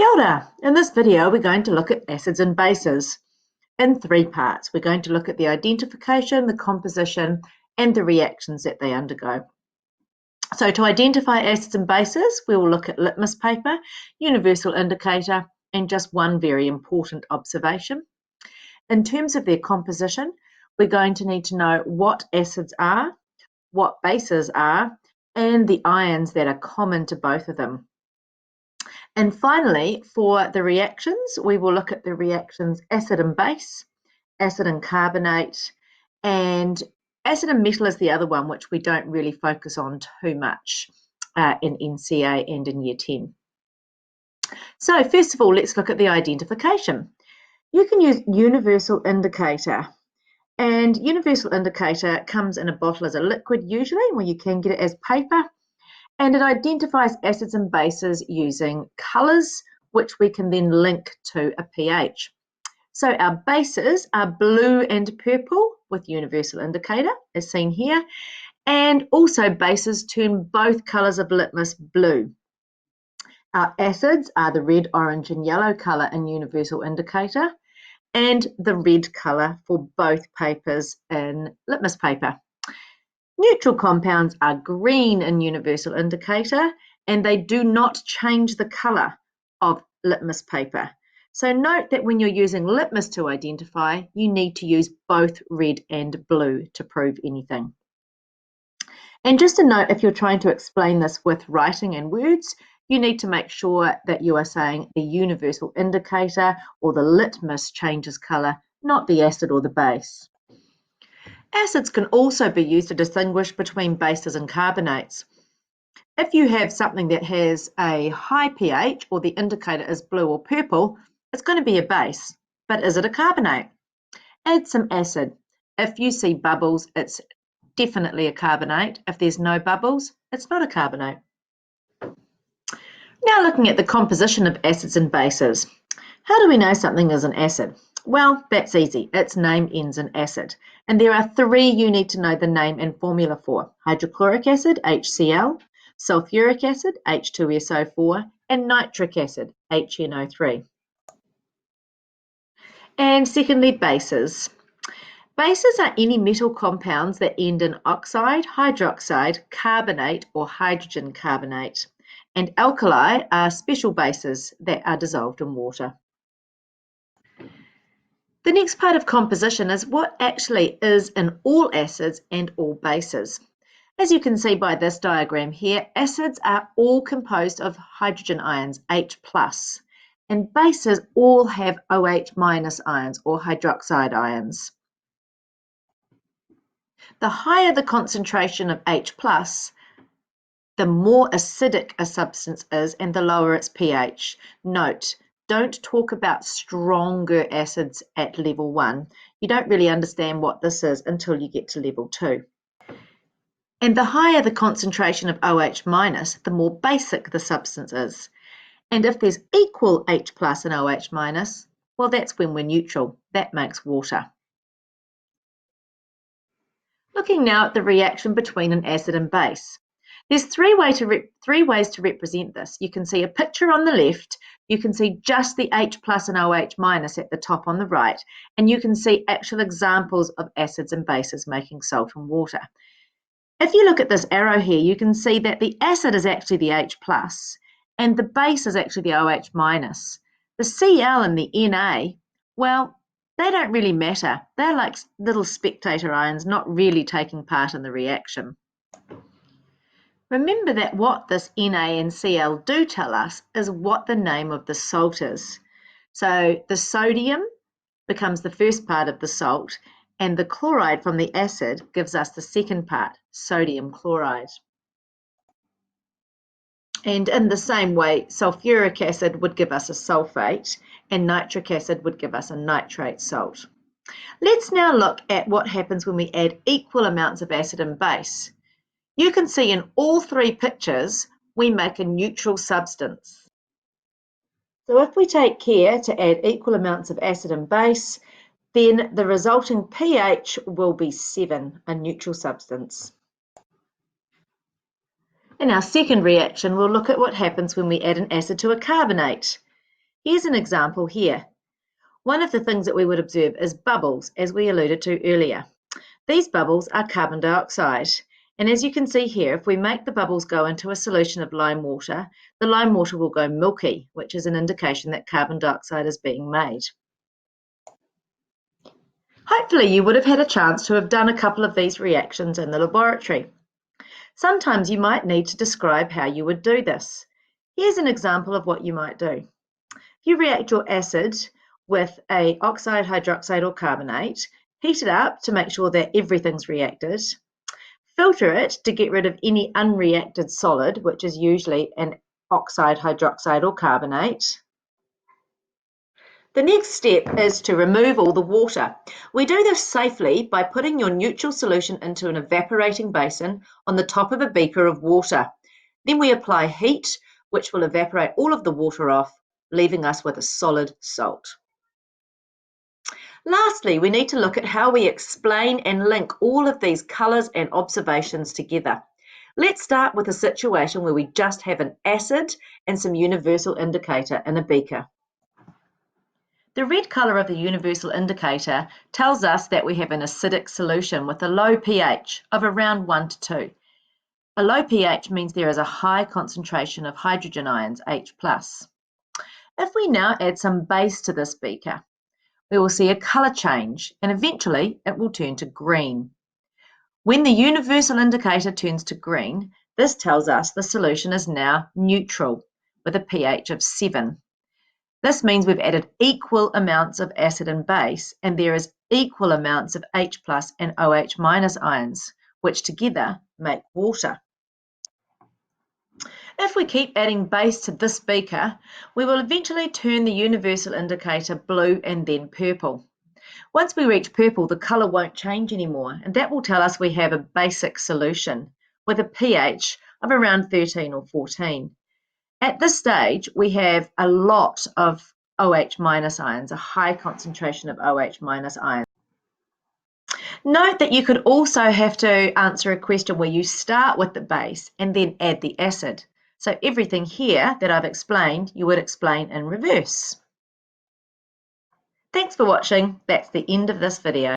Kia ora. In this video, we're going to look at acids and bases in three parts. We're going to look at the identification, the composition, and the reactions that they undergo. So to identify acids and bases, we will look at litmus paper, universal indicator, and just one very important observation. In terms of their composition, we're going to need to know what acids are, what bases are, and the ions that are common to both of them. And finally, for the reactions, we will look at the reactions acid and base, acid and carbonate, and acid and metal is the other one, which we don't really focus on too much in NCEA and in Year 10. So first of all, let's look at the identification. You can use universal indicator, and universal indicator comes in a bottle as a liquid usually, where you can get it as paper. And it identifies acids and bases using colours, which we can then link to a pH. So our bases are blue and purple with universal indicator, as seen here, and also bases turn both colours of litmus blue. Our acids are the red, orange and yellow colour in universal indicator, and the red colour for both papers in litmus paper. Neutral compounds are green in universal indicator, and they do not change the colour of litmus paper. So note that when you're using litmus to identify, you need to use both red and blue to prove anything. And just a note, if you're trying to explain this with writing and words, you need to make sure that you are saying the universal indicator or the litmus changes colour, not the acid or the base. Acids can also be used to distinguish between bases and carbonates. If you have something that has a high pH or the indicator is blue or purple, it's going to be a base. But is it a carbonate? Add some acid. If you see bubbles, it's definitely a carbonate. If there's no bubbles, it's not a carbonate. Now looking at the composition of acids and bases. How do we know something is an acid? Well, that's easy. Its name ends in acid. And there are three you need to know the name and formula for: hydrochloric acid, HCl, sulfuric acid, H2SO4, and nitric acid, HNO3. And secondly, bases. Bases are any metal compounds that end in oxide, hydroxide, carbonate, or hydrogen carbonate. And alkali are special bases that are dissolved in water. The next part of composition is what actually is in all acids and all bases. As you can see by this diagram here, acids are all composed of hydrogen ions, H+, and bases all have OH- ions or hydroxide ions. The higher the concentration of H+, the more acidic a substance is and the lower its pH. Note, don't talk about stronger acids at level 1. You don't really understand what this is until you get to level 2. And the higher the concentration of OH-, the more basic the substance is. And if there's equal H+ and OH-, well, that's when we're neutral. That makes water. Looking now at the reaction between an acid and base. There's three ways to represent this. You can see a picture on the left, you can see just the H+ and OH- at the top on the right, and you can see actual examples of acids and bases making salt and water. If you look at this arrow here, you can see that the acid is actually the H+, and the base is actually the OH-. The Cl and the Na, well, they don't really matter. They're like little spectator ions, not really taking part in the reaction. Remember that what this Na and Cl do tell us is what the name of the salt is. So the sodium becomes the first part of the salt, and the chloride from the acid gives us the second part, sodium chloride. And in the same way, sulfuric acid would give us a sulfate, and nitric acid would give us a nitrate salt. Let's now look at what happens when we add equal amounts of acid and base. You can see in all three pictures, we make a neutral substance. So if we take care to add equal amounts of acid and base, then the resulting pH will be 7, a neutral substance. In our second reaction, we'll look at what happens when we add an acid to a carbonate. Here's an example here. One of the things that we would observe is bubbles, as we alluded to earlier. These bubbles are carbon dioxide. And as you can see here, if we make the bubbles go into a solution of lime water, the lime water will go milky, which is an indication that carbon dioxide is being made. Hopefully you would have had a chance to have done a couple of these reactions in the laboratory. Sometimes you might need to describe how you would do this. Here's an example of what you might do. You react your acid with an oxide, hydroxide or carbonate, heat it up to make sure that everything's reacted, filter it to get rid of any unreacted solid, which is usually an oxide, hydroxide or carbonate. The next step is to remove all the water. We do this safely by putting your neutral solution into an evaporating basin on the top of a beaker of water. Then we apply heat, which will evaporate all of the water off, leaving us with a solid salt. Lastly, we need to look at how we explain and link all of these colours and observations together. Let's start with a situation where we just have an acid and some universal indicator in a beaker. The red colour of the universal indicator tells us that we have an acidic solution with a low pH of around 1 to 2. A low pH means there is a high concentration of hydrogen ions, H+. If we now add some base to this beaker, we will see a colour change and eventually it will turn to green. When the universal indicator turns to green, this tells us the solution is now neutral with a pH of 7. This means we've added equal amounts of acid and base, and there is equal amounts of H+ and OH- ions, which together make water. If we keep adding base to this beaker, we will eventually turn the universal indicator blue and then purple. Once we reach purple, the colour won't change anymore, and that will tell us we have a basic solution with a pH of around 13 or 14. At this stage, we have a lot of OH- ions, a high concentration of OH- ions. Note that you could also have to answer a question where you start with the base and then add the acid. So everything here that I've explained, you would explain in reverse. Thanks for watching. That's the end of this video.